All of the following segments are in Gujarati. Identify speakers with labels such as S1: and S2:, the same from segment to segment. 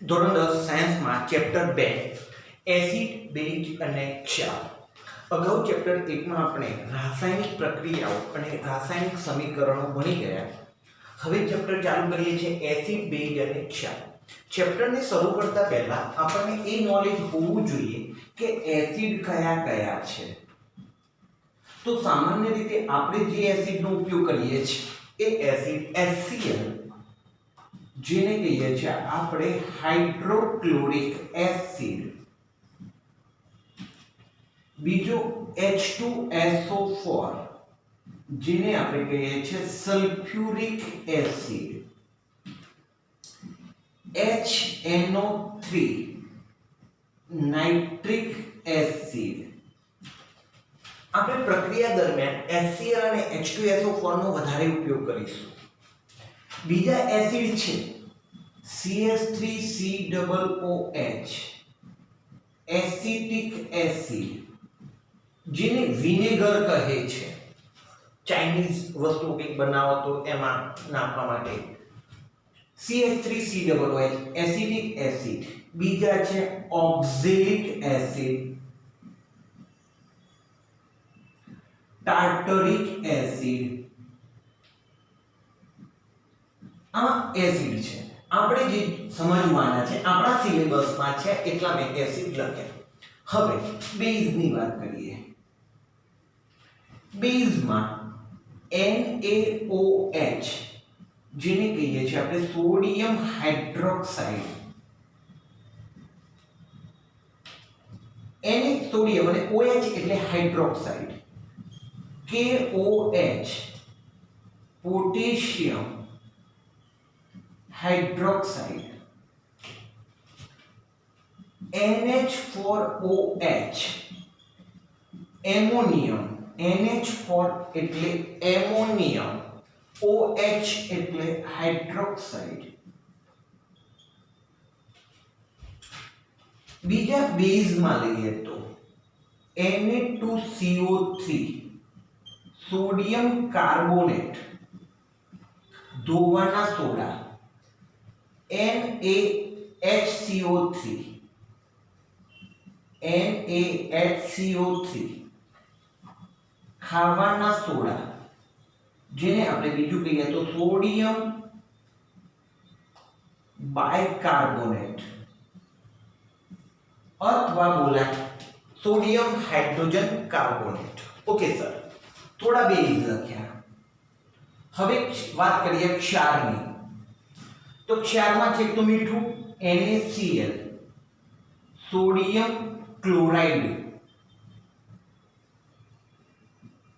S1: ધોરણ 10 સાયન્સમાં ચેપ્ટર 2 એસિડ બેઝ અને ક્ષાર. અગાઉ ચેપ્ટર 1 માં આપણે રાસાયણિક પ્રક્રિયાઓ અને રાસાયણિક સમીકરણો ભણી ગયા. હવે ચેપ્ટર ચાલુ કરીએ છીએ એસિડ બેઝ અને ક્ષાર. ચેપ્ટરને શરૂ કરતા પહેલા આપણને એ નોલેજ હોવું જોઈએ કે એસિડ કયા કયા છે. તો સામાન્ય રીતે આપણે જે એસિડનો ઉપયોગ કરીએ છીએ એ એસિડ HCl, જેને કહીએ છીએ આપણે હાઇડ્રોક્લોરિક એસિડ, બીજો H2SO4 જેને આપણે કહીએ છીએ sulphuric acid, HNO3 nitric acid. આપણે પ્રક્રિયા દરમિયાન HCl અને H2SO4 નો વધારે ઉપયોગ કરીશું. બીજા એસિડ છે CH3COOH, એસિટિક એસિડ, જેને વિનેગર કહે છે. ચાઇનીઝ વસ્તુ કંઈક બનાવો તો એમાં નાખવા માટે CH3COOH એસિટિક એસિડ. બીજા છે ઓક્ઝેલિક એસિડ, ટાર્ટરિક એસિડ. આ એસિડ છે. આપણે જે સમજવાના છે આપણા સિલેબસમાં છે એટલા મેં એસિડ લખ્યા. હવે બેઝની વાત કરીએ. બેઝમાં NaOH, જેને કહીએ છીએ આપણે સોડિયમ હાઇડ્રોક્સાઇડ. સોડિયમ અને OH એટલે hydroxide. KOH potassium hydroxide. NH4OH ammonium. NH4 એટલે એમોનિયમ, OH એટલે હાઇડ્રોક્સાઇડ. બીજા બેઝમાં લઈએ તો Na2CO3 સોડિયમ કાર્બોનેટ, ધોવાના સોડા. NaHCO3 ખાવાના સોડા, જેને આપણે બીજું કહીએ તો સોડિયમ બાયકાર્બોનેટ અથવા બોલાય sodium hydrogen carbonate. Okay sir, થોડા બેઝ લખ્યા. હવે વાત કરીએ ક્ષારની. તો ક્ષારમાં છે તો મીઠું NaCl, sodium chloride,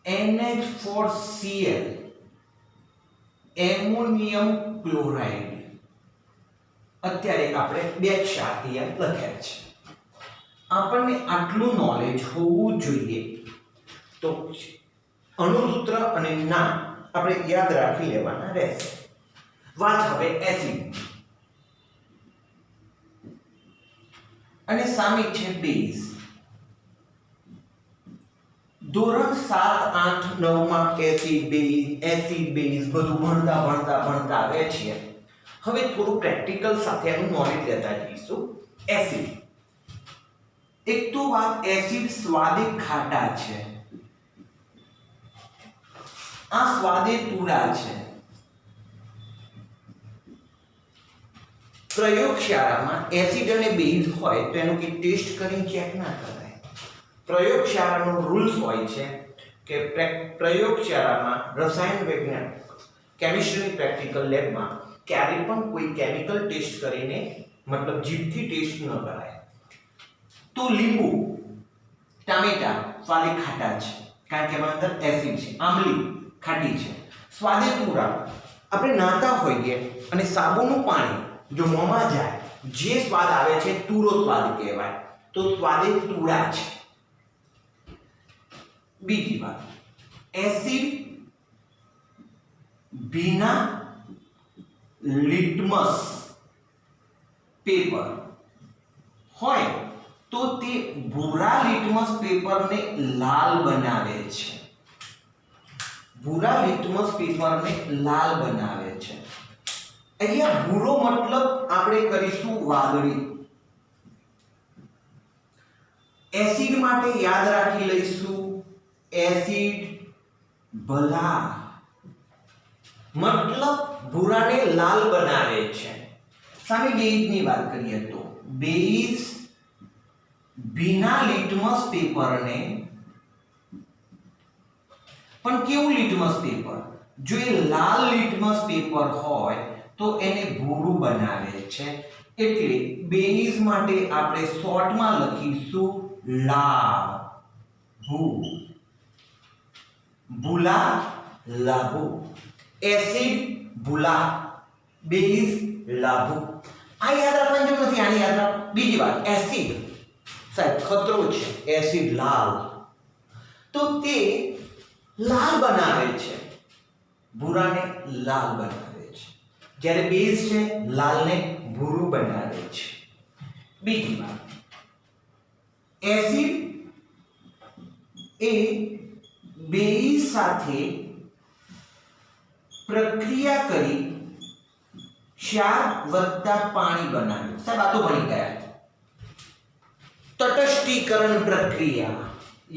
S1: NH4Cl ammonium chloride. અત્યારે આપણે બે ક્ષાર અહીંયા લખ્યા છે. આપણને આટલું નોલેજ હોવું જોઈએ. તો અણુસૂત્ર અને નામ આપણે યાદ રાખી લેવાના રહેશે. વાત હવે એસિડ અને સામે છે બેઝ. ધોરણ 7, 8, 9 માં એસિડ બેઝ બધું ભણતા આવે છે. હવે થોડું પ્રેક્ટિકલ સાથે એનું નોલેજ લેતા જઈશું. એસિડ, એક તો વાત એસિડ સ્વાદે ખાટા છે, આ સ્વાદે તુરા છે. પ્રયોગશાળામાં એસિડ અને બેઝ હોય તો એનું કે ટેસ્ટ કરીને ચેક ના કરાય. પ્રયોગશાળાનો રૂલ્સ હોય છે કે પ્રયોગશાળામાં રસાયણ વિજ્ઞાન કેમિસ્ટ્રીની પ્રેક્ટિકલ લેબમાં ક્યારે પણ કોઈ કેમિકલ ટેસ્ટ કરીને મતલબ જીભથી ટેસ્ટ ન કરાય. તો લીંબુ, ટામેટા સ્વાદે ખાટા છે કારણ કે એમાં અંદર એસિડ છે. આંબલી ખાટી છે. સ્વાદે તુરા, આપણે નાતા હોઈએ અને સાબુનું પાણી જો મોંમાં જાય, જે સ્વાદ આવે છે તુરો સ્વાદ કહેવાય. તો સ્વાદે તુરા છે. બીજી વાત, એસિડ ભીના લિટમસ પેપર હોય તો તે ભૂરા લિટમસ પેપરને લાલ બનાવે છે. ભૂરા લિટમસ પેપરને લાલ બનાવે છે. અહીંયા ભૂરો મતલબ આપણે કરીશું વાદળી. એસિડ માટે યાદ રાખી લઈશું એસિડ ભલા, મતલબ ભૂરાને લાલ બનાવે છે. સામે બેઝની વાત કરીએ તો બેઝ ભીના લિટમસ પેપરને, પણ કેવું લિટમસ પેપર? જો એ લાલ લિટમસ પેપર હોય તો એને ભૂરું બનાવે છે. એટલે બેઝ માટે આપણે શોર્ટમાં લખીશું લાભ, ભૂલા, લાભુ. એસિડ ભૂલા, બેઝ લાભુ. આ યાદ રાખવાની જરૂર નથી, આને યાદ રાખ. બીજી વાત, એસિડ સાહેબ ખતરો છે, એસિડ લાલ, તો તે લાલ બનાવે છે, ભૂરાને લાલ બનાવે છે. જ્યારે બેઝ છે લાલને ભૂરું બનાવે છે. બીજી વાત, એસિડ એ બેઝ સાથે પ્રક્રિયા કરી ક્ષાર વત્તા પાણી બનાવ્યું. સાહેબ આ તો ભણી ગયા. તટસ્થીકરણ પ્રક્રિયા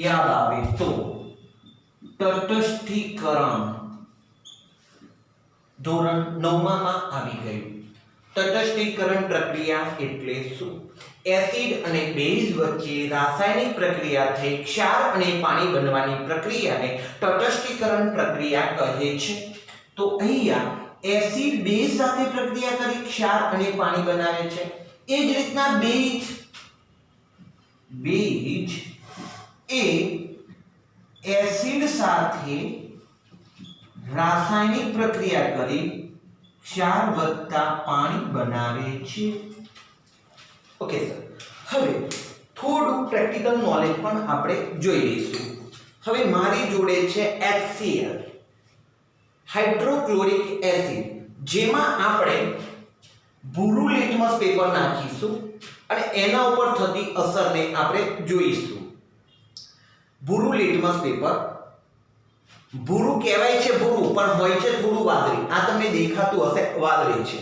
S1: યાદ આવે તો તટસ્થીકરણ ધોરણ 9 માં આવી ગયું. તટસ્થીકરણ પ્રક્રિયા એટલે શું? એસિડ અને બેઝ વચ્ચે રાસાયણિક પ્રક્રિયા થઈ ક્ષાર અને પાણી બનવાની પ્રક્રિયાને તટસ્થીકરણ પ્રક્રિયા કહે છે. તો અહીંયા એસિડ બેઝ સાથે પ્રક્રિયા કરી ક્ષાર અને પાણી બનાવે છે. એ જ રીતના બેઝ એ એસિડ સાથે રાસાયણિક પ્રક્રિયા કરી ક્ષાર વત્તા પાણી બનાવે છે. ઓકે સર, હવે થોડું પ્રેક્ટિકલ નોલેજ પણ આપણે જોઈ લઈશું. હવે મારી જોડે છે HCl, હાઇડ્રોક્લોરિક એસિડ, જેમાં આપણે ભૂરું લિટમસ પેપર નાખીશું અને એના ઉપર થતી અસરને આપણે જોઈશું. ભૂરું લિટમસ પેપર, ભૂરું કહેવાય છે ભૂરું, પણ હોય છે થોડું વાદળી. આ તમને દેખાતું હશે વાદળી છે.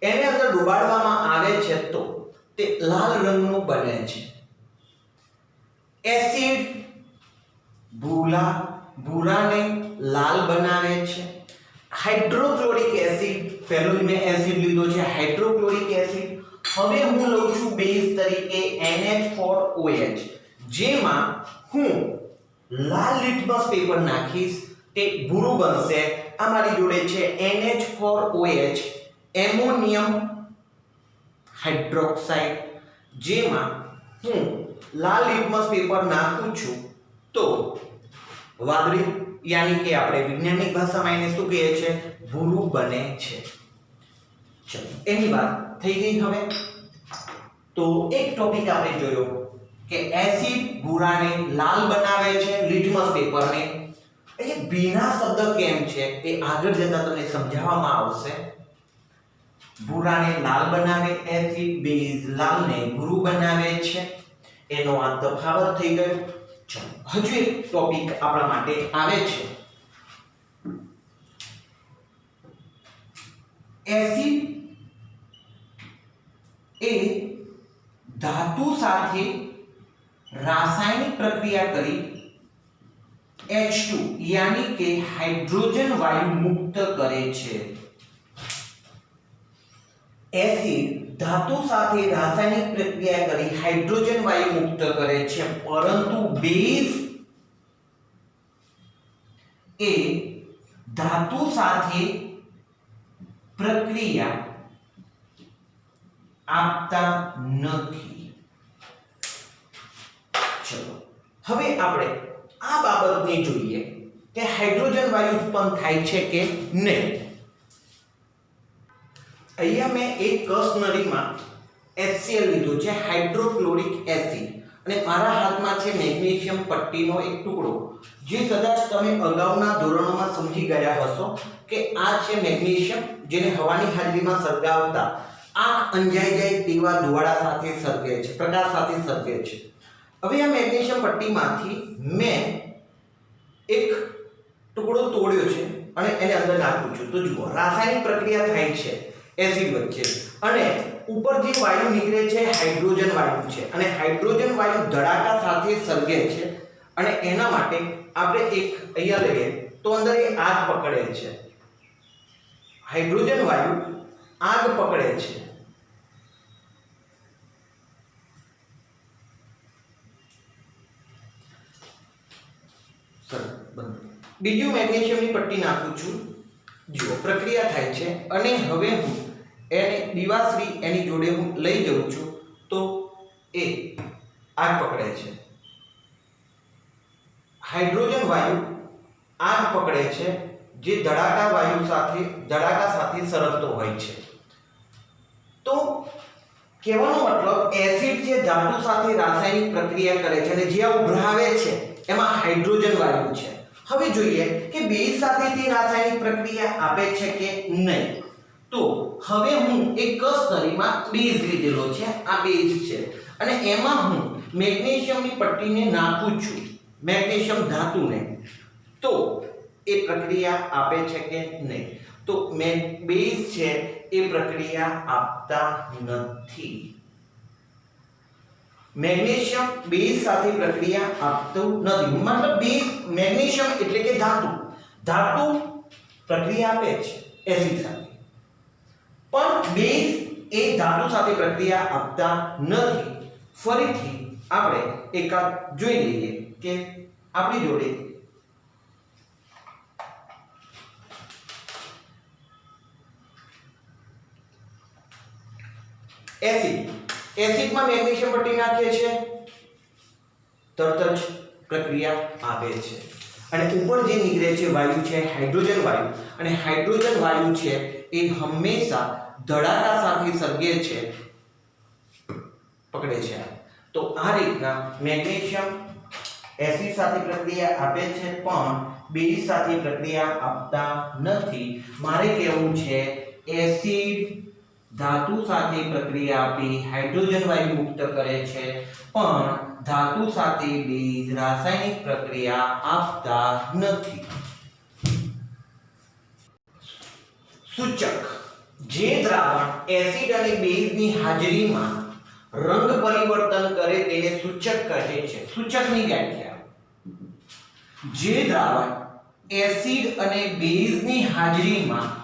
S1: એને અંદર ડુબાડવામાં આવે છે તો તે લાલ રંગનું બને છે. એસિડ ભૂરાને લાલ બનાવે છે. હાઇડ્રોક્લોરિક એસિડ, પહેલો મેં એસિડ લીધો છે હાઇડ્રોક્લોરિક એસિડ. હવે હું લઉં છું બેઝ તરીકે NH4OH, જેમાં હું લાલ લિટમસ પેપર નાખીશ, તે ભૂરું બનશે. આ મારી જોડે છે NH4OH, એમોનિયમ હાઇડ્રોક્સાઇડ, જેમાં હું લાલ લિટમસ પેપર નાખું છું તો વાદળી, યાની કે આપણે વૈજ્ઞાનિક ભાષામાં એને શું કહે છે? ભૂરું બને છે. ચલો, એની વાત થઈ ગઈ. હવે તો એક ટોપિક આપણે જોયો કે એસિડ ભૂરાને લાલ બનાવે છે, લિટમસ પેપરને. એ ભીના શબ્દ કેમ છે એ આગળ જતા તમને સમજાવવામાં આવશે. ભૂરાને લાલ બનાવે એસિડ, બેઝ લાલને ભૂરું બનાવે છે. એનો આ તફાવત થઈ ગયો. ચલો, હજુ એક ટોપિક આપણા માટે આવે છે. એસિડ એ ધાતુ સાથે રાસાયણિક પ્રક્રિયા કરી H2 यानी કે હાઇડ્રોજન વાયુ મુક્ત કરે છે. એસિડ ધાતુ સાથે રાસાયણિક પ્રક્રિયા કરી હાઇડ્રોજન વાયુ મુક્ત કરે છે, પરંતુ બેઝ એ ધાતુ સાથે પ્રક્રિયા આપતા નથી. ચલો, હવે આપણે આ બાબતને જોઈએ કે હાઇડ્રોજન વાયુ ઉત્પન્ન થાય છે કે નહીં. અહીંયા મેં એક કસનળીમાં HCl લીધું છે, હાઇડ્રોક્લોરિક એસિડ, અને મારા હાથમાં છે મેગ્નેશિયમ પટ્ટીનો એક ટુકડો, જે કદાચ તમે અગાઉના ધોરણોમાં સમજી ગયા હશો કે આ છે મેગ્નેશિયમ, જેને હવાની હાજરીમાં સળગાવતા આંખ અંજાઈ જાય તેવા ધુવાડા સાથે સળગે છે, પ્રકાશ સાથે સળગે છે. હવે આ મેગ્નેશિયમ પટ્ટીમાંથી મેં એક ટુકડો તોડ્યો છે અને એને અંદર નાખું છું. તો જુઓ, રાસાયણિક પ્રક્રિયા થાય છે. એસિડ વચ્ચે, અને ઉપર જે વાયુ નીકળે છે હાઇડ્રોજન વાયુ છે, અને હાઇડ્રોજન વાયુ ધડાકા સાથે સળગે છે, અને એના માટે આપણે એક અહીંયા લઈએ તો અંદર એ આગ પકડે છે. હાઇડ્રોજન વાયુ આગ પકડે છે. બીજું મેગ્નેશિયમની પટ્ટી નાખું છું. જુઓ પ્રક્રિયા થાય છે, અને હવે હું એને દિવાશ્રી એની જોડે હું લઈ જઉં છું તો એ આગ પકડે છે. હાઇડ્રોજન વાયુ આગ પકડે છે, જે ધડાકા સાથે સળગતો હોય છે. તો કહેવાનો મતલબ એસિડ જે ધાતુ સાથે રાસાયણિક પ્રક્રિયા કરે છે અને જે ઉભરાવે છે એમાં હાઇડ્રોજન વાયુ છે. હવે જોઈએ કે બેઝ સાથે તે રાસાયણિક પ્રક્રિયા આપે છે કે નહીં. તો હવે હું એક કસ્તરીમાં બેઝ લીધેલો છે, આ બેઝ છે, અને એમાં હું મેગ્નેશિયમની પટ્ટીને નાખું છું, મેગ્નેશિયમ ધાતુને. તો એ પ્રક્રિયા આપે છે કે નહીં? તો બેઝ છે એ પ્રક્રિયા આપતા નથી. મેગ્નેશિયમ બેઝ સાથે પ્રક્રિયા આપતું નથી. મતલબ બેઝ મેગ્નેશિયમ એટલે કે ધાતુ પ્રક્રિયા આપે છે એસિડ સાથે, પણ બેઝ એ ધાતુ સાથે પ્રક્રિયા આપતા નથી. ફરીથી આપણે એકાદ જોઈ લઈએ કે આપણી જોડે એસિડમાં મેગ્નેશિયમ પટ્ટી નાખીએ છીએ, તરત જ પ્રક્રિયા આપે છે, અને ઉપર જે નીકળે છે વાયુ છે હાઇડ્રોજન વાયુ, અને હાઇડ્રોજન વાયુ છે એ હંમેશા ધડાકા સાથે સળગે છે, પકડે છે. તો આ રીતના મેગ્નેશિયમ એસિડ સાથે પ્રક્રિયા આપે છે પણ બેઝ સાથે પ્રક્રિયા આપતા નથી. મારે કહેવું છે એસિડ ધાતુ સાથે પ્રક્રિયા આપી હાઇડ્રોજન વાયુ મુક્ત કરે છે, પણ ધાતુ સાથે બેઝ રાસાયણિક પ્રક્રિયા આપતા નથી. સૂચક: જે દ્રાવણ એસિડ અને બેઝની હાજરીમાં રંગ પરિવર્તન કરે તેને સૂચક કહે છે. સૂચકની વ્યાખ્યા: જે દ્રાવણ એસિડ અને બેઝની હાજરીમાં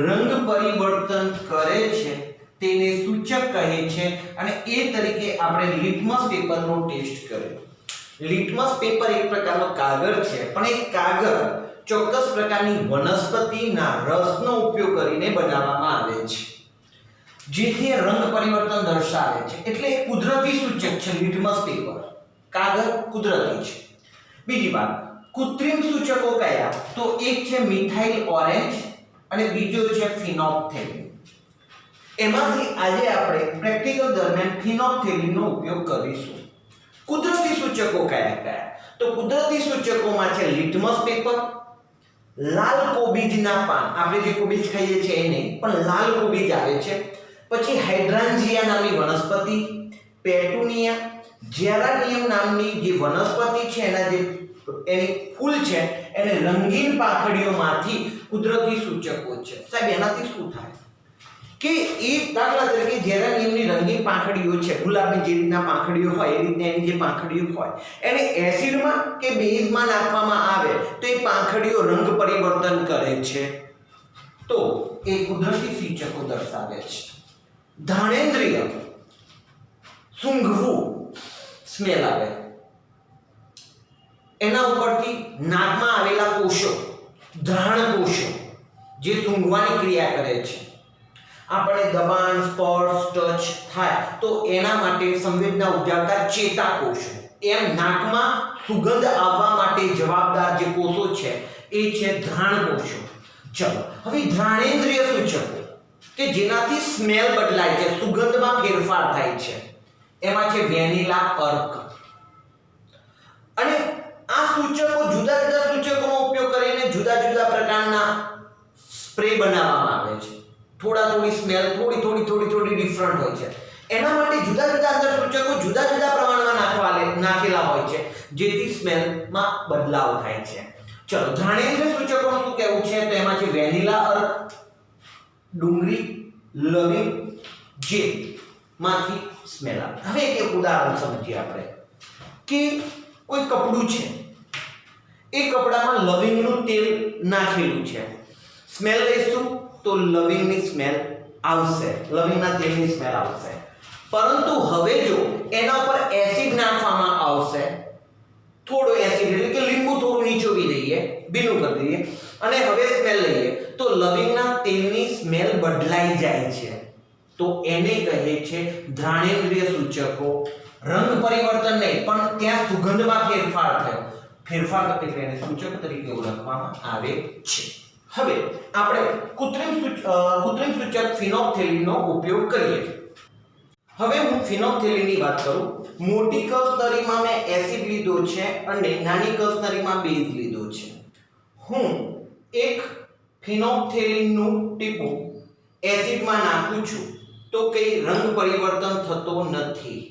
S1: રંગ પરિવર્તન કરે છે તેને સૂચક કહે છે. અને એ તરીકે આપણે લિટમસ પેપરનો ટેસ્ટ કર્યો. લિટમસ પેપર એક પ્રકારનો કાગળ છે, પણ એ કાગળ ચોક્કસ પ્રકારની વનસ્પતિના રસનો ઉપયોગ કરીને બનાવવામાં આવે છે, જેથી રંગ પરિવર્તન દર્શાવે છે. એટલે એ કુદરતી સૂચક છે. લિટમસ પેપર કાગળ કુદરતી છે. બીજી વાત, કૃત્રિમ સૂચકો કયા? તો એક છે મિથાઇલ ઓરેન્જ અને બીજો છે ફિનોપ્થેલિન. એમાંથી આજે આપણે પ્રેક્ટિકલ દરમિયાન ફિનોપ્થેલિનનો ઉપયોગ કરીશું. કુદરતી સૂચકો કયા કયા? તો કુદરતી સૂચકોમાં છે લિટમસ પેપર, લાલ કોબીજના પાન, આપણે જે કોબીજ ખાઈએ છીએ એ નહીં, પણ લાલ કોબીજ આવે છે. પછી હાઇડ્રાન્જિયા નામની વનસ્પતિ, પેટુનિયા, જેરાનિયમ નામની જે વનસ્પતિ છે એની ફૂલ છે એને રંગીન પાંખડીઓમાંથી કુદરતી સૂચકો છે. સાહેબ એનાથી શું થાય કે એ દાખલા તરીકે જેરાનિયમની રંગીન પાંખડીઓ છે, ગુલાબની જે રીતના પાંખડીઓ હોય એ રીતના એની જે પાંખડીઓ હોય એને એસિડમાં કે બેઝમાં નાખવામાં આવે તો એ પાંખડીઓ રંગ પરિવર્તન કરે છે. તો એ કુદરતી સૂચકો દર્શાવે છે. ઘાણેન્દ્રિય, સૂંઘવું, સ્મેલ આવે, એના ઉપરથી નાકમાં આવેલા કોષો, ઘ્રાણ કોષો જે સૂંઘવાની ક્રિયા કરે છે. આપણે દબાણ, સ્પર્શ, ટચ થાય તો એના માટે સંવેદના ઉજાગતા ચેતાકોષો, એમ નાકમાં સુગંધ આવવા માટે જવાબદાર જે કોષો છે એ છે ઘ્રાણ કોષો. ચલો હવે ઘ્રાણેન્દ્રિય સૂચકો કે જેનાથી સ્મેલ બદલાય છે, સુગંધમાં ફેરફાર થાય છે, એમાં છે વેનીલા, અર્ક. અને આ સૂચકો જુદા જુદા સૂચકોનો ઉપયોગ કરીને જુદા જુદા પ્રકારના સ્પ્રે બનાવવામાં આવે છે. થોડી સ્મેલ થોડી ડિફરન્ટ હોય છે. એના માટે જુદા જુદા અંદર સૂચકો જુદા જુદા પ્રમાણમાં નાખેલા હોય છે, જેથી સ્મેલમાં બદલાવ થાય છે. ચલો ઘાણેન્દ્રિય સૂચકોનું શું કહેવું છે? તો એમાં છે વેનીલા, અર્ક, ડુંગળી, લવિંગ જે માંથી સ્મેલ આવે. હવે એક ઉદાહરણ સમજીએ આપણે કે કોઈ કપડું છે, એ કપડામાં લવિંગનું તેલ નાખેલું છે. સ્મેલ લઈશું તો લવિંગની સ્મેલ આવશે, લવિંગના તેલની સ્મેલ આવશે. પરંતુ હવે જો એના ઉપર એસિડ નાખવામાં આવશે, થોડો એસિડ એટલે કે લીંબુ થોડું નીચોવી દઈએ, ભીનું કરી દઈએ અને હવે સ્મેલ લઈએ તો લવિંગના તેલની સ્મેલ બદલાઈ જાય છે. તો એને કહે છે ઘ્રાણેન્દ્રિય સૂચકો. રંગ પરિવર્તન નહીં પણ ત્યાં સુગંધમાં ફેરફાર થયો, ફેરફાર એટલે એને સૂચક તરીકે ઓળખવામાં આવે છે. હવે આપણે કૃત્રિમ સૂચક ફિનોપ્થેલિનનો ઉપયોગ કરીએ. હવે હું ફિનોપ્થેલિનની વાત કરું. મોટી કસનરીમાં મેં એસિડ લીધો છે અને નાની કસનરીમાં બેઝ લીધો છે. હું એક ફિનોપ્થેલિનનું ટીપું એસિડમાં નાખું છું તો કઈ રંગ પરિવર્તન થતો નથી,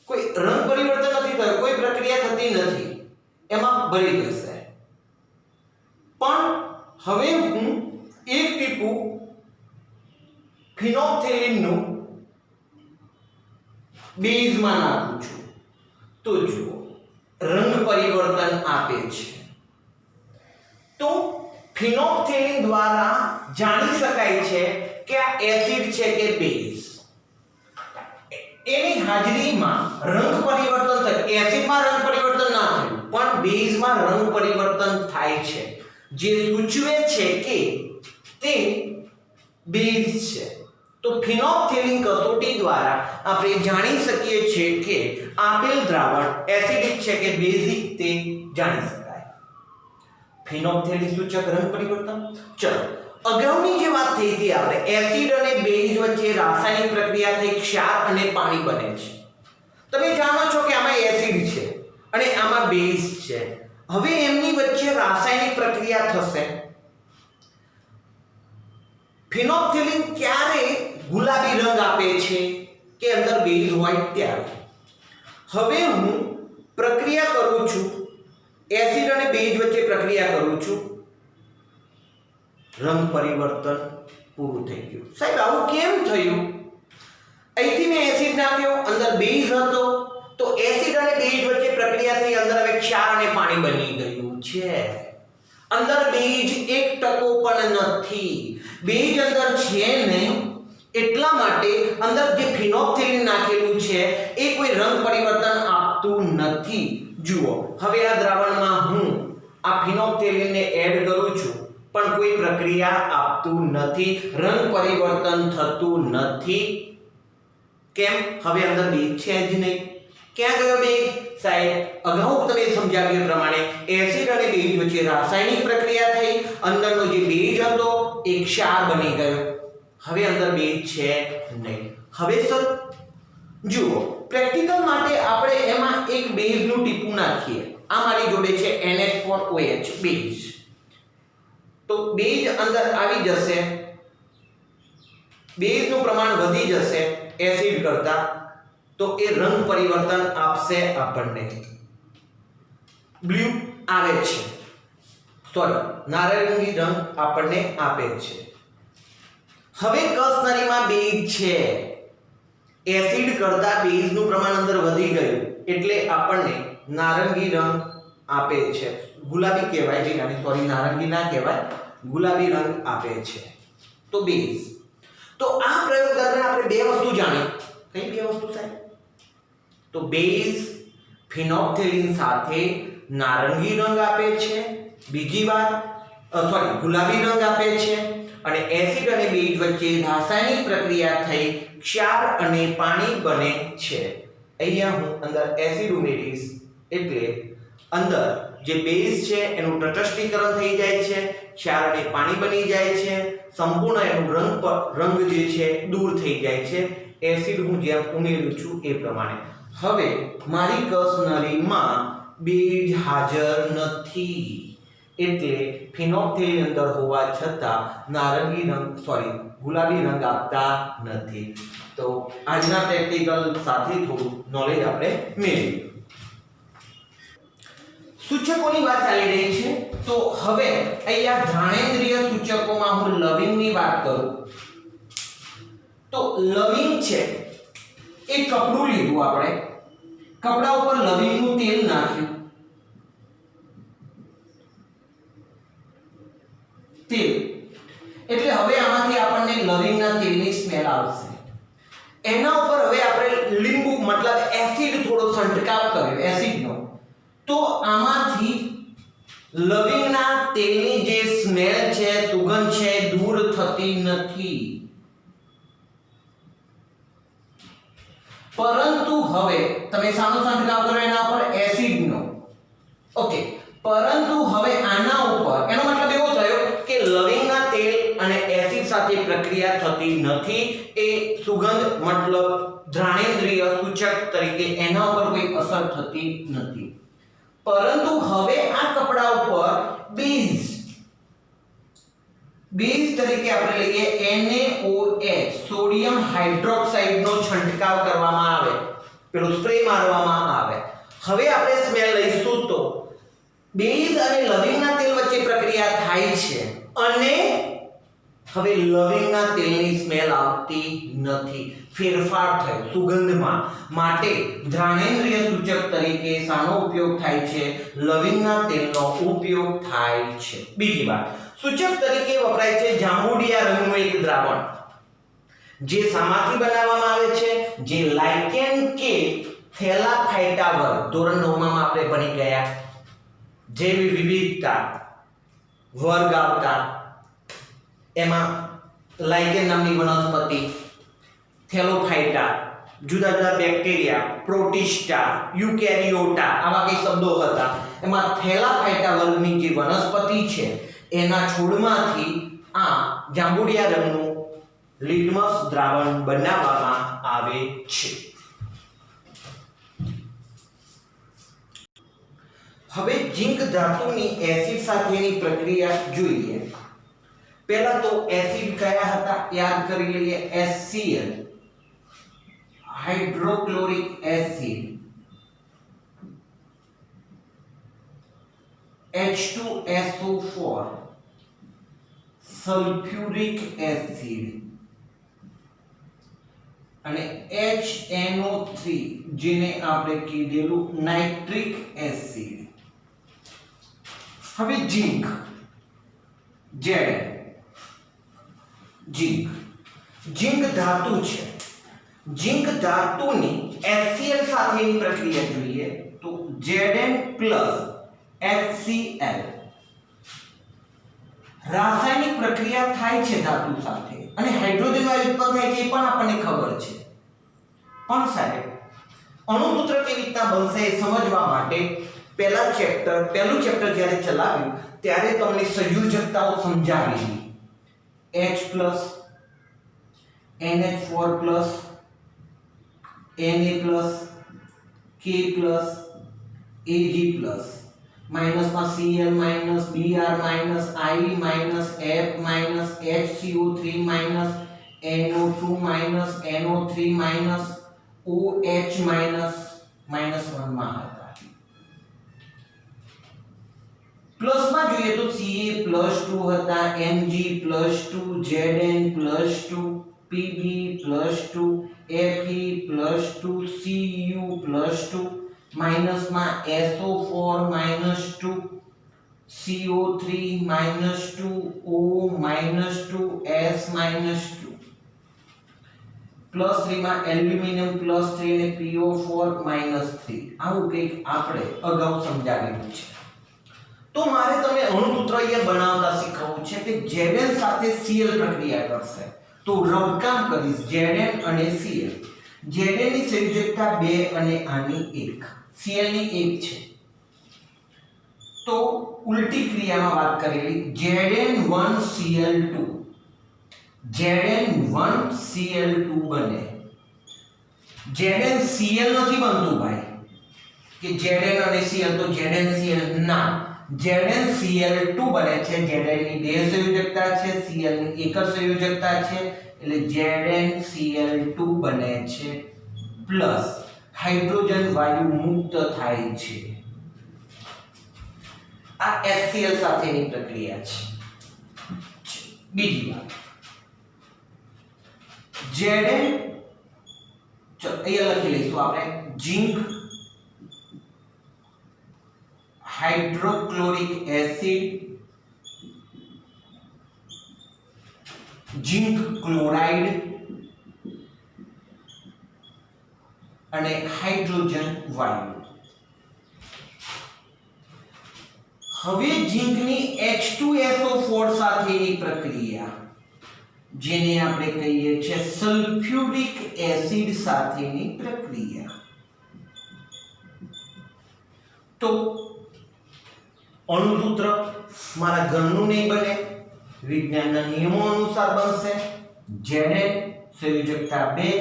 S1: કોઈ રંગ પરિવર્તન નથી થયું, કોઈ પ્રક્રિયા થતી નથી, એમાં ભરી જશે. પણ હવે હું એક ટીપું ફિનોપ્થેલિનનું બેઝમાં નાખું છું તો જુઓ રંગ પરિવર્તન આપે છે. તો ફિનોપ્થેલિન દ્વારા જાણી શકાય છે કે આ એસિડ છે કે બેઝ. એની હાજરીમાં રંગ પરિવર્તન થાય. એસિડમાં રંગ પરિવર્તન ના થયું પણ બેઝમાં રંગ પરિવર્તન થાય છે, જે સૂચવે છે કે તે બેઝ છે. તો ફિનોપ્થેલિન કસોટી દ્વારા આપણે જાણી શકીએ છીએ કે આપેલ દ્રાવણ એસિડિક છે કે બેઝિક તે જાણી શકાય. ફિનોપ્થેલિન સૂચક રંગ પરિવર્તન. ચલો અગાઉની જે વાત થઈ હતી આપણે એસિડ અને બેઝ વચ્ચે રાસાયણિક પ્રક્રિયા થઈ ક્ષાર અને પાણી બને છે. તમે જાણો છો કે આમાં એસિડ છે અને આમાં બેઝ છે. હવે એમની વચ્ચે રાસાયણિક પ્રક્રિયા થશે. ફિનોપ્થેલિન ક્યારે ગુલાબી રંગ આપે છે કે અંદર બેઝ હોય ત્યારે. હવે હું પ્રક્રિયા કરું છું, એસિડ અને બેઝ વચ્ચે પ્રક્રિયા કરું છું, રંગ પરિવર્તન પૂરું થઈ ગયું. સાહેબ આવું કેમ થયું? અહીંથી મેં એસિડ નાખ્યો, અંદર બેઝ હતો તો એસિડ અને બેઝ વચ્ચે પ્રક્રિયા થઈ, અંદર હવે ક્ષાર અને પાણી બની ગયું છે. અંદર બેઝ 1% પણ નથી. બેઝ અંદર છે નહીં એટલા માટે અંદર જે ફિનોપ્થેલિન નાખેલું છે એ કોઈ રંગ પરિવર્તન આપતું નથી. જુઓ હવે આ દ્રાવણમાં હું આ ફિનોપ્થેલિનને એડ કરું છું પણ કોઈ પ્રક્રિયા આપતું નથી, રંગ પરિવર્તન થતું નથી. કેમ? હવે અંદર બેઝ છે જ નહીં. ક્યાં ગયો બેઝ? સાહેબ અગાઉ તમે સમજાવ્યા પ્રમાણે એસિડ અને બેઝ વચ્ચે રાસાયણિક પ્રક્રિયા થઈ, અંદરનો જે બેઝ હતો એ ક્ષાર બની ગયો. હવે અંદર બેઝ છે નહીં. હવે સર જુઓ પ્રેક્ટિકલ માટે આપણે એમાં એક બેઝનું ટીપું નાખીએ. આ મારી જોડે છે NH4OH બેઝ. તો બેઝ અંદર આવી જશે, બેઝનું પ્રમાણ વધી જશે એસિડ કરતા, તો એ રંગ પરિવર્તન આપશે આપણને. બ્લુ આવે છે, સોરી નારંગી રંગ આપણને આપે છે. હવે કસનરીમાં બેઝ છે, એસિડ કરતા બેઝનું પ્રમાણ અંદર વધી ગયું એટલે આપણને નારંગી રંગ આપે છે. ગુલાબી કહેવાય છે, સોરી નારંગી ના કહેવાય, ગુલાબી રંગ આપે છે. તો બેઝ. તો આ પ્રયોગ દરમિયાન આપણે બે વસ્તુ જાણી. કઈ બે વસ્તુ સાહેબ? તો બેઝ ફિનોપ્થેલિન સાથે નારંગી રંગ આપે છે, બીજી વાત સોરી ગુલાબી રંગ આપે છે, અને એસિડ અને બેઝ વચ્ચે રાસાયણિક પ્રક્રિયા થઈ ક્ષાર અને પાણી બને છે. અહીંયા હું અંદર એસિડ ઉમેરીશ એટલે અંદર જે બેઝ છે એનું તટસ્થીકરણ થઈ જાય છે, ક્ષાર અને પાણી બની જાય છે, સંપૂર્ણ એનું રંગ જે છે દૂર થઈ જાય છે. એસિડ હું જેમ ઉમેરું છું એ પ્રમાણે. હવે મારી કસનરીમાં બેઝ હાજર નથી એટલે ફિનોપ્થેલિન અંદર હોવા છતાં નારંગી રંગ સોરી ગુલાબી રંગ આપતા નથી. તો આજના પ્રેક્ટિકલ સાથે થોડું નોલેજ આપણે મેળવીએ. સૂચકોની વાત ચાલી રહી છે તો હવે અહીંયા ઘાણેન્દ્રિય સૂચકોમાં હું લવિંગની વાત કરું તો લવિંગ છે એ કપડું લીધું, આપણે કપડા ઉપર લવિંગનું તેલ નાખ્યું, તેલ એટલે હવે આમાંથી આપણને લવિંગના તેલની સ્મેલ આવશે. એના ઉપર હવે આપણે લીંબુ મતલબ એસિડ થોડો છંટકાવ કર્યો એસિડનો, તો આમાંથી લવિંગના તેલની જે સ્મેલ છે, સુગંધ છે, દૂર થતી નથી. પરંતુ હવે તમે શાનો છંટકાવ કરો એના ઉપર એસિડનો. ઓકે, પરંતુ હવે આના ઉપર એનો મતલબ એવો થયો કે લવિંગના તેલ અને એસિડ સાથે પ્રક્રિયા થતી નથી, એ સુગંધ મતલબ ઘ્રાણેન્દ્રિય સૂચક તરીકે એના ઉપર કોઈ અસર થતી નથી. પરંતુ હવે આ કપડા ઉપર બેઝ તરીકે આપણે લઈએ NaOH સોડિયમ હાઇડ્રોક્સાઇડ નો છંટકાવ કરવામાં આવે, પેલો સ્પ્રે મારવામાં આવે. હવે આપણે સ્મેલ લઈશું તો બેઝ અને લવિંગના તેલ વચ્ચે પ્રક્રિયા થાય છે અને હવે લવિંગના તેલની સ્મેલ આવતી નથી, ફેરફાર થયો સુગંધમાં. માટે ઘ્રાણેન્દ્રિય સૂચક તરીકે શાનો ઉપયોગ થાય છે? લવિંગના તેલનો ઉપયોગ થાય છે. બીજી વાત, સૂચક તરીકે વપરાય છે જાંબુડિયા રંગનું એક દ્રાવણ, જે શામાંથી બનાવવામાં આવે છે? જે લાઇકેન કે થેલાફાઇટા વર્ગ ધોરણ 9 માં આપણે ભણી ગયા, જેવી વિવિધતા વર્ગ આવતા એમાં લાઇકેન નામની વનસ્પતિ, થેલોફાઇટા, જુદા જુદા બેક્ટેરિયા, પ્રોટિસ્ટા, યુકેરિયોટા, આવા કઈ શબ્દો હતા. એમાં થેલાફાઇટા વર્ગની જે વનસ્પતિ છે એના છોડમાંથી આ જાંબુડિયા રંગનું લિટમસ દ્રાવણ બનાવવામાં આવે છે. હવે ઝીંક ધાતુની એસિડ સાથેની પ્રક્રિયા જોઈએ. પહેલા તો એસિડ કયા હતા યાદ કરી લઈએ. HCl hydrochloric acid, H2SO4 sulphuric acid અને HNO3 જેને આપણે કીધેલું નાઇટ્રિક એસિડ. હવે ઝીંક ઝીંક ધાતુ છે. ઝીંક ધાતુની HCl સાથેની પ્રક્રિયા જોઈએ તો Zn HCl રાસાયણિક પ્રક્રિયા થાય છે ધાતુ સાથે અને હાઇડ્રોજન વાયુ ઉત્પન્ન થાય છે એ પણ આપણને ખબર છે. પણ સાહેબ અણુસૂત્ર કેવી રીતના બનશે એ સમજવા માટે પહેલું ચેપ્ટર જ્યારે ચલાવ્યું ત્યારે તમને સંયોજકતાઓ સમજાવી. H+, NH4+, Na+, K+, Ag+, માઈનસમાં Cl minus Br minus I minus F minus HCO3 minus NO2 minus NO3 minus OH minus -1 માં હતા. પ્લસમાં જોઈએ તો Ca+2 હતા, Mg+2, Zn+2, Pb+2, Fe+2, Cu+2, માઈનસમાં SO4 -2, CO3 -2, O -2, S -2, +3 માં એલ્યુમિનિયમ +3 અને PO4 -3. આવું કંઈક આપણે અગાઉ સમજાવેલું છે. તો મારે તમને અણુસૂત્ર અહીંયા બનાવતા શીખવવું છે કે Zn સાથે Cl પ્રક્રિયા કરશે તો રબકામ કરીશ Zn અને Cl. Zn ની સંયોજકતા 2 અને આની 1, Cl ની 1 છે. તો ઉલટી ક્રિયામાં વાત કરેલી Zn1Cl2 બને. ZnCl નથી બનતું ભાઈ કે Zn અને Cl તો ZnCl ના, ZnCl2 બને છે. Zn ની 2 સંયોજકતા છે, Cl ની 1 જ સંયોજકતા છે એટલે ZnCl2 બને છે પ્લસ હાઇડ્રોજન વાયુ મુક્ત થાય છે. આ HCl સાથેની પ્રક્રિયા છે. બીજી વાત Zn, ચલો અહીંયા લખી લઈશું આપણે zinc hydrochloric acid, zinc chloride અને હાઇડ્રોજન વાયુ. હવે ઝિંકની H2SO4 સાથેની પ્રક્રિયા જેને આપણે કહીએ છીએ સલ્ફ્યુરિક એસિડ સાથેની પ્રક્રિયા. તો અણુસૂત્ર મારા ઘરનું નહીં બને, વિજ્ઞાનના નિયમો અનુસાર બનશે. Zn સંયોજકતા 2,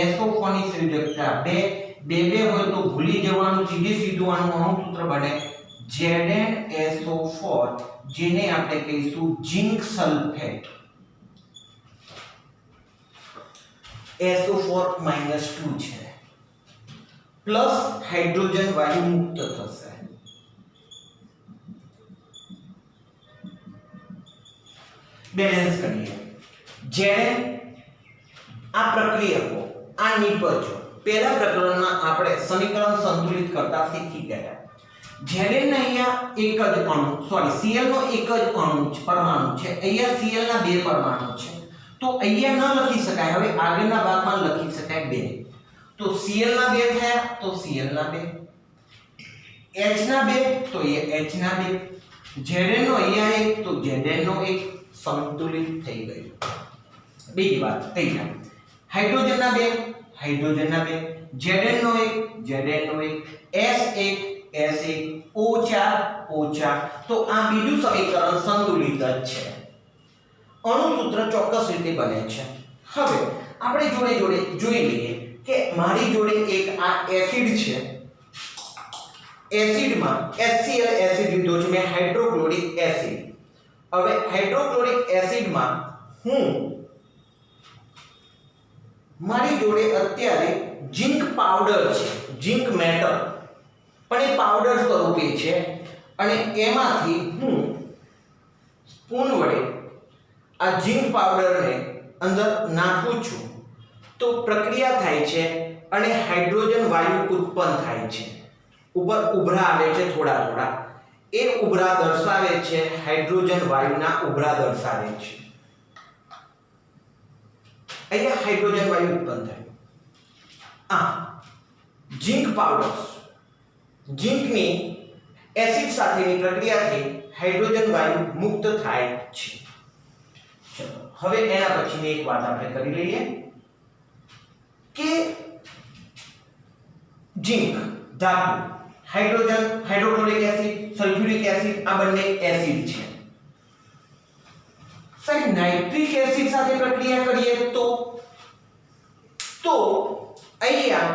S1: SO4 ની સંયોજકતા 2 હોય તો ભૂલી જવાનું, સીધું આનું અણુસૂત્ર બને ZnSO4 જેને આપણે કહીશું ઝિંક સલ્ફેટ. SO4 -2 છે પ્લસ હાઇડ્રોજન વાયુ મુક્ત થશે. બેલેન્સ કરીએ. જેને આ પ્રક્રિયકો આ નિપજો પહેલા પ્રકરણમાં આપણે સમીકરણ સંતુલિત કરતા શીખી ગયા. જેને અહીંયા એક જ અણુ Cl નો એક જ અણુ પરમાણુ છે, અહીંયા Cl ના બે પરમાણુ છે, તો અહીંયા ન લખી શકાય. હવે આગળના ભાગમાં લખી શકાય 2. તો Cl ના 2 થયા તો Cl ના 2, H ના 2 તો એ H ના 2, Zn નો અહીંયા 1 તો Zn નો 1, સંતુલિત થઈ ગયું. બીજી વાત અહીંયા હાઇડ્રોજન ના 2 હાઇડ્રોજન ના 2, Zn નો 1 Zn નો 1, S1 S1 O4 તો આ બીજું સમીકરણ સંતુલિત જ છે. અણુસૂત્ર ચોક્કસ રીતે બને છે. હવે આપણે જોડે જોડે જોઈ લઈએ કે મારી જોડે એક આ એસિડ છે, એસિડમાં HCl એસિડ લીધો છે મેં, હાઇડ્રોક્લોરિક એસિડ. હવે હાઇડ્રોક્લોરિક એસિડમાં હું મારી જોડે અત્યારે ઝિંક પાવડર છે, ઝિંક મેટલ પણ એ પાવડર સ્વરૂપે છે અને એમાંથી હું સ્પૂન વડે આ ઝિંક પાવડરને અંદર નાખું છું તો પ્રક્રિયા થાય છે અને હાઇડ્રોજન વાયુ ઉત્પન્ન થાય છે. ઉપર ઉભરા આવે છે થોડા થોડા, એ ઉભરા દર્શાવે છે હાઇડ્રોજન વાયુના ઉભરા દર્શાવે છે. અહીંયા હાઇડ્રોજન વાયુ ઉત્પન્ન થાય. આ ઝિંક પાવડર ઝિંકની એસિડ સાથેની પ્રક્રિયાથી હાઇડ્રોજન વાયુ મુક્ત થાય છે. હવે એના પછીની એક વાત આપણે કરી લઈએ કે ઝિંક ધાતુ, hydrogen, hydrochloric acid, sulphuric acid આ બંને એસિડ છે. સાહેબ નાઇટ્રિક એસિડ સાથે પ્રક્રિયા કરીએ તો અહીંયા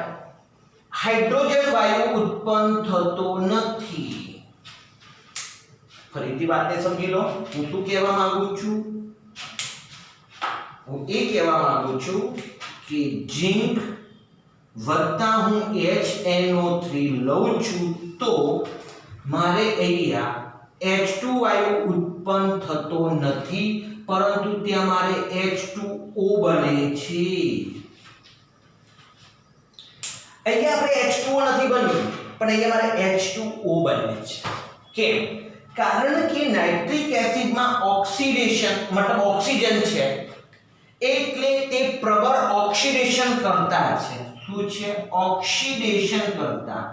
S1: હાઇડ્રોજન વાયુ ઉત્પન્ન થતો નથી. ફરીથી વાતને સમજી લો. હું શું કહેવા માંગુ છું? હું એ કહેવા માંગુ છું કે ઝિંક વત્તા હું HNO3 લઉં છું તો મારે અહીંયા H2 વાયુ ઉત્પન્ન થતો નથી, પરંતુ ત્યાં મારે H2O બને છે. અહીંયા આપણે H2O નથી બન્યું પણ અહીંયા મારે H2O બને છે. કેમ? કારણ કે નાઇટ્રિક એસિડમાં ઓક્સિડેશન મતલબ ઓક્સિજન છે એટલે તે પ્રબળ ઓક્સિડેશન કરતા છે. શું છે? ઓક્સિડેશન કરતા.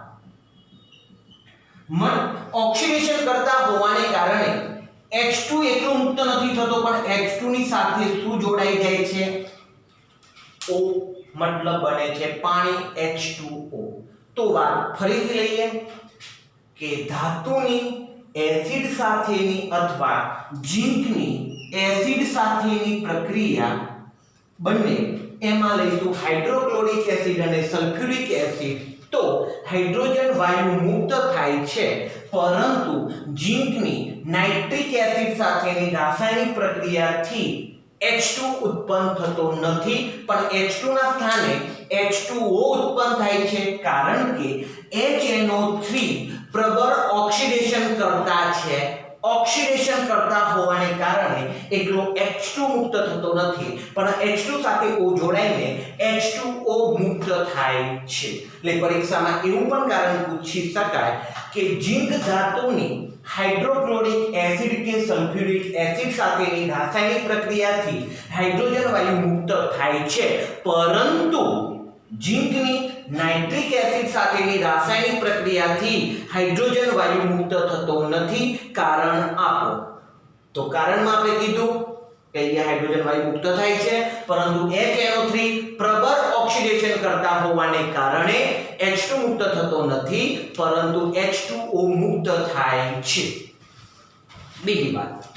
S1: ઓક્સિડેશન કરતા હોવાને કારણે H2 એકલો મુક્ત નથી થતો પણ H2 ની સાથે શું જોડાઈ જાય છે? O મતલબ બને છે પાણી H2O. તો વાત ફરીથી લઈએ કે ધાતુની એસિડ સાથેની અથવા ઝિંકની એસિડ સાથેની પ્રક્રિયા બંને એમાં લઈશું હાઇડ્રોક્લોરિક એસિડ અને સલ્ફ્યુરિક એસિડ તો હાઇડ્રોજન વાયુ મુક્ત થાય છે, પરંતુ ઝિંકની નાઇટ્રિક એસિડ સાથેની રાસાયણિક પ્રક્રિયાથી H2 ઉત્પન્ન થતો નથી પણ H2 ના સ્થાને H2O ઉત્પન્ન થાય છે, કારણ કે HNO3 પ્રબળ ઓક્સિડેશન કરતા છે, ઓક્સિડેશન કરતા હોવાને કારણે એકલો H2 મુક્ત થતો નથી, પણ H2 સાથે O જોડાઈને H2O મુક્ત થાય છે. એટલે પરીક્ષામાં એવું પણ કારણ પૂછી શકાય કે ઝીંક ધાતુની હાઇડ્રોક્લોરિક એસિડ કે સલ્ફ્યુરિક એસિડ સાથેની રાસાયણિક પ્રક્રિયાથી હાઇડ્રોજન વાયુ મુક્ત થાય છે, પરંતુ ઝીંકની નાઇટ્રિક એસિડ સાથેની રાસાયણિક પ્રક્રિયાથી હાઇડ્રોજન વાયુ મુક્ત થતો નથી. કારણ આપો. તો કારણમાં આપણે કીધું કે અહીંયા હાઇડ્રોજન વાયુ મુક્ત થાય છે, પરંતુ HNO3 પ્રબળ ઓક્સિડેશન કરતા હોવાને કારણે H2 મુક્ત થતો નથી, પરંતુ H2O મુક્ત થાય છે. બીજી વાત,